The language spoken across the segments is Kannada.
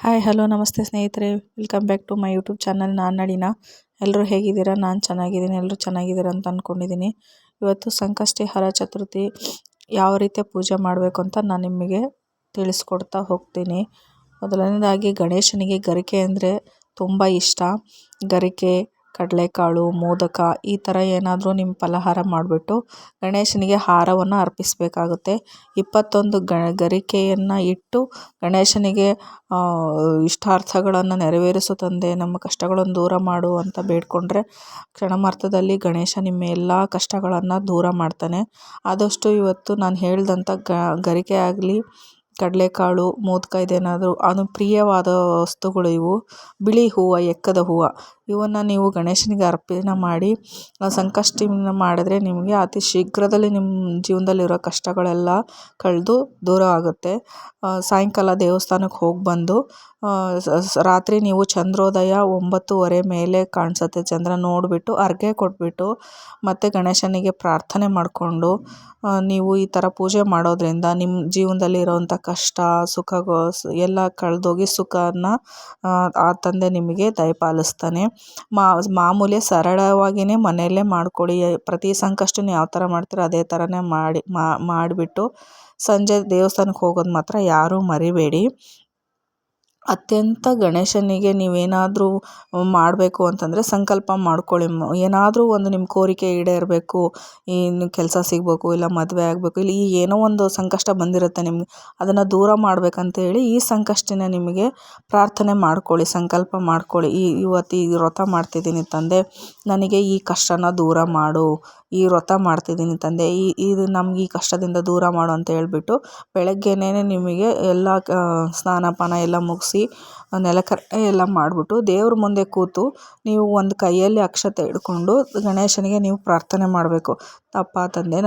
ಹಾಯ್ ಹಲೋ ನಮಸ್ತೆ ಸ್ನೇಹಿತರೆ, welcome back to my YouTube channel. ನಾನು ನಳಿನ. ಎಲ್ಲರೂ ಹೇಗಿದ್ದೀರಾ? ನಾನು ಚೆನ್ನಾಗಿದ್ದೀನಿ, ಎಲ್ಲರೂ ಚೆನ್ನಾಗಿದ್ದೀರಾ ಅಂತ ಅಂದ್ಕೊಂಡಿದ್ದೀನಿ. ಇವತ್ತು ಸಂಕಷ್ಟಿಹರ ಚತುರ್ಥಿ ಯಾವ ರೀತಿ ಪೂಜೆ ಮಾಡಬೇಕು ಅಂತ ನಾನು ನಿಮಗೆ ತಿಳಿಸ್ಕೊಡ್ತಾ ಹೋಗ್ತೀನಿ. ಮೊದಲನೇದಾಗಿ ಗಣೇಶನಿಗೆ ಗರಿಕೆ ಅಂದರೆ ತುಂಬ ಇಷ್ಟ. ಗರಿಕೆ, ಕಡಲೆಕಾಳು, ಮೋದಕ ಈ ಥರ ಏನಾದರೂ ನಿಮ್ಮ ಫಲಹಾರ ಮಾಡಿಬಿಟ್ಟು ಗಣೇಶನಿಗೆ ಹಾರವನ್ನು ಅರ್ಪಿಸಬೇಕಾಗುತ್ತೆ. 21 ಗರಿಕೆಯನ್ನು ಇಟ್ಟು ಗಣೇಶನಿಗೆ ಇಷ್ಟಾರ್ಥಗಳನ್ನು ನೆರವೇರಿಸು ತಂದೆ, ನಮ್ಮ ಕಷ್ಟಗಳನ್ನು ದೂರ ಮಾಡು ಅಂತ ಬೇಡ್ಕೊಂಡ್ರೆ ಕ್ಷಣಮಾತ್ರದಲ್ಲಿ ಗಣೇಶ ನಿಮ್ಮ ಎಲ್ಲ ಕಷ್ಟಗಳನ್ನು ದೂರ ಮಾಡ್ತಾನೆ. ಆದಷ್ಟು ಇವತ್ತು ನಾನು ಹೇಳ್ದಂಥ ಗರಿಕೆ ಆಗಲಿ, ಕಡಲೆಕಾಳು, ಮೋದಕ ಇದೇನಾದರೂ ಅದು ಪ್ರಿಯವಾದ ವಸ್ತುಗಳು. ಇವು ಬಿಳಿ ಹೂವು, ಎಕ್ಕದ ಹೂವು, ಇವನ್ನು ನೀವು ಗಣೇಶನಿಗೆ ಅರ್ಪಣೆ ಮಾಡಿ ಸಂಕಷ್ಟಿನ ಮಾಡಿದ್ರೆ ನಿಮಗೆ ಅತಿ ಶೀಘ್ರದಲ್ಲಿ ನಿಮ್ಮ ಜೀವನದಲ್ಲಿರೋ ಕಷ್ಟಗಳೆಲ್ಲ ಕಳೆದು ದೂರ ಆಗುತ್ತೆ. ಸಾಯಂಕಾಲ ದೇವಸ್ಥಾನಕ್ಕೆ ಹೋಗಿ ಬಂದು ರಾತ್ರಿ ನೀವು ಚಂದ್ರೋದಯ 9:30 ಮೇಲೆ ಕಾಣಿಸುತ್ತೆ ಚಂದ್ರ ನೋಡಿಬಿಟ್ಟು ಅರ್ಘ್ಯ ಕೊಟ್ಬಿಟ್ಟು ಮತ್ತು ಗಣೇಶನಿಗೆ ಪ್ರಾರ್ಥನೆ ಮಾಡಿಕೊಂಡು ನೀವು ಈ ಥರ ಪೂಜೆ ಮಾಡೋದ್ರಿಂದ ನಿಮ್ಮ ಜೀವನದಲ್ಲಿ ಇರೋವಂಥ ಕಷ್ಟ ಸುಖ ಎಲ್ಲ ಕಳೆದೋಗಿ ಸುಖನ ಆ ತಂದೆ ನಿಮಗೆ ದಯಪಾಲಿಸ್ತಾನೆ. ಮಾಮೂಲಿ ಸರಳವಾಗಿಯೇ ಮನೆಯಲ್ಲೇ ಮಾಡ್ಕೊಳ್ಳಿ. ಪ್ರತಿ ಸಂಕಷ್ಟನ ಯಾವ ಥರ ಮಾಡ್ತೀರೋ ಅದೇ ಥರನೇ ಮಾಡಿಬಿಟ್ಟು ಸಂಜೆ ದೇವಸ್ಥಾನಕ್ಕೆ ಹೋಗೋದು ಮಾತ್ರ ಯಾರೂ ಮರಿಬೇಡಿ. ಅತ್ಯಂತ ಗಣೇಶನಿಗೆ ನೀವೇನಾದರೂ ಮಾಡಬೇಕು ಅಂತಂದರೆ ಸಂಕಲ್ಪ ಮಾಡ್ಕೊಳ್ಳಿ. ಏನಾದರೂ ಒಂದು ನಿಮ್ಮ ಕೋರಿಕೆ ಈಡೇರಬೇಕು, ಇನ್ನು ಕೆಲಸ ಸಿಗಬೇಕು, ಇಲ್ಲ ಮದುವೆ ಆಗಬೇಕು, ಇಲ್ಲ ಈ ಏನೋ ಒಂದು ಸಂಕಷ್ಟ ಬಂದಿರುತ್ತೆ ನಿಮಗೆ, ಅದನ್ನು ದೂರ ಮಾಡಬೇಕಂತೇಳಿ ಈ ಸಂಕಷ್ಟನ ನಿಮಗೆ ಪ್ರಾರ್ಥನೆ ಮಾಡ್ಕೊಳ್ಳಿ, ಸಂಕಲ್ಪ ಮಾಡ್ಕೊಳ್ಳಿ. ಇವತ್ತು ಈ ವ್ರತ ಮಾಡ್ತಿದ್ದೀನಿ ತಂದೆ, ನನಗೆ ಈ ಕಷ್ಟನ ದೂರ ಮಾಡು, ಈ ವ್ರತ ಮಾಡ್ತಿದ್ದೀನಿ ತಂದೆ, ಇದು ನಮ್ಗೆ ಈ ಕಷ್ಟದಿಂದ ದೂರ ಮಾಡು ಅಂತ ಹೇಳ್ಬಿಟ್ಟು ಬೆಳಗ್ಗೆನೇ ನಿಮಗೆ ಎಲ್ಲ ಸ್ನಾನ ಪಾನ ಎಲ್ಲ ಮುಗಿಸಿ ನೆಲಕರ್ಟೆ ಎಲ್ಲ ಮಾಡಿಬಿಟ್ಟು ದೇವ್ರ ಮುಂದೆ ಕೂತು ನೀವು ಒಂದು ಕೈಯಲ್ಲಿ ಅಕ್ಷತೆ ಹಿಡ್ಕೊಂಡು ಗಣೇಶನಿಗೆ ನೀವು ಪ್ರಾರ್ಥನೆ ಮಾಡಬೇಕು. ಅಪ್ಪ ತಂದೆ,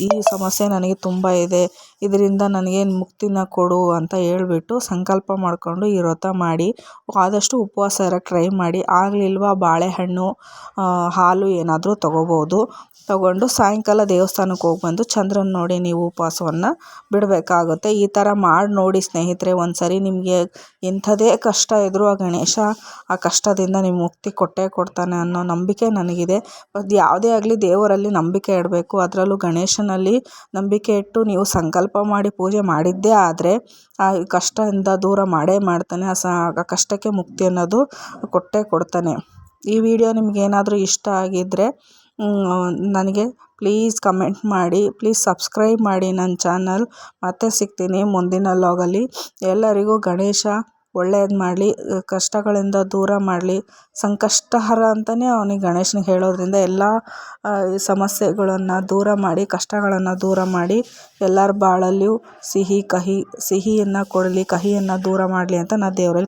ಈ ಸಮಸ್ಯೆ ನನಗೆ ತುಂಬ ಇದೆ, ಇದರಿಂದ ನನಗೆ ಮುಕ್ತಿನ ಕೊಡು ಅಂತ ಹೇಳ್ಬಿಟ್ಟು ಸಂಕಲ್ಪ ಮಾಡಿಕೊಂಡು ಈ ವ್ರತ ಮಾಡಿ ಆದಷ್ಟು ಉಪವಾಸ ಇರೋಕ್ಕೆ ಟ್ರೈ ಮಾಡಿ. ಆಗಲಿಲ್ವಾ ಬಾಳೆಹಣ್ಣು, ಹಾಲು ಏನಾದರೂ ತಗೊಂಡು ಸಾಯಂಕಾಲ ದೇವಸ್ಥಾನಕ್ಕೆ ಹೋಗಿ ಬಂದು ಚಂದ್ರನ ನೋಡಿ ನೀವು ಉಪವಾಸವನ್ನು ಬಿಡಬೇಕಾಗುತ್ತೆ. ಈ ಥರ ಮಾಡಿ ನೋಡಿ ಸ್ನೇಹಿತರೆ, ಒಂದು ಸರಿ ನಿಮಗೆ ಎಂಥದೇ ಕಷ್ಟ ಇದ್ದರೂ ಆ ಗಣೇಶ ಆ ಕಷ್ಟದಿಂದ ನಿಮ್ಗೆ ಮುಕ್ತಿ ಕೊಟ್ಟೇ ಕೊಡ್ತಾನೆ ಅನ್ನೋ ನಂಬಿಕೆ ನನಗಿದೆ. ಅದು ಯಾವುದೇ ಆಗಲಿ ದೇವರಲ್ಲಿ ನಂಬಿಕೆ ಇಡಬೇಕು, ಅದರಲ್ಲೂ ಗಣೇಶನಲ್ಲಿ ನಂಬಿಕೆ ಇಟ್ಟು ನೀವು ಸಂಕಲ್ಪ ಮಾಡಿ ಪೂಜೆ ಮಾಡಿದ್ದೇ ಆದರೆ ಆ ಕಷ್ಟದಿಂದ ದೂರ ಮಾಡೇ ಮಾಡ್ತಾನೆ. ಆ ಕಷ್ಟಕ್ಕೆ ಮುಕ್ತಿ ಅನ್ನೋದು ಕೊಟ್ಟೇ ಕೊಡ್ತಾನೆ. ಈ ವಿಡಿಯೋ ನಿಮಗೇನಾದರೂ ಇಷ್ಟ ಆಗಿದ್ದರೆ ನನಗೆ ಪ್ಲೀಸ್ ಕಮೆಂಟ್ ಮಾಡಿ, ಪ್ಲೀಸ್ ಸಬ್ಸ್ಕ್ರೈಬ್ ಮಾಡಿ ನನ್ನ ಚಾನಲ್. ಮತ್ತೆ ಸಿಗ್ತೀನಿ ಮುಂದಿನ ಲಾಗಲ್ಲಿ. ಎಲ್ಲರಿಗೂ ಗಣೇಶ ಒಳ್ಳೇದು ಮಾಡಲಿ, ಕಷ್ಟಗಳಿಂದ ದೂರ ಮಾಡಲಿ. ಸಂಕಷ್ಟಹರ ಅಂತಲೇ ಅವನಿಗೆ ಗಣೇಶನಿಗೆ ಹೇಳೋದ್ರಿಂದ ಎಲ್ಲ ಸಮಸ್ಯೆಗಳನ್ನು ದೂರ ಮಾಡಿ, ಕಷ್ಟಗಳನ್ನು ದೂರ ಮಾಡಿ, ಎಲ್ಲರ ಬಾಳಲ್ಲಿಯೂ ಸಿಹಿಯನ್ನು ಕೊಡಲಿ, ಕಹಿಯನ್ನು ದೂರ ಮಾಡಲಿ ಅಂತ ನಾನು ದೇವರಲ್ಲಿ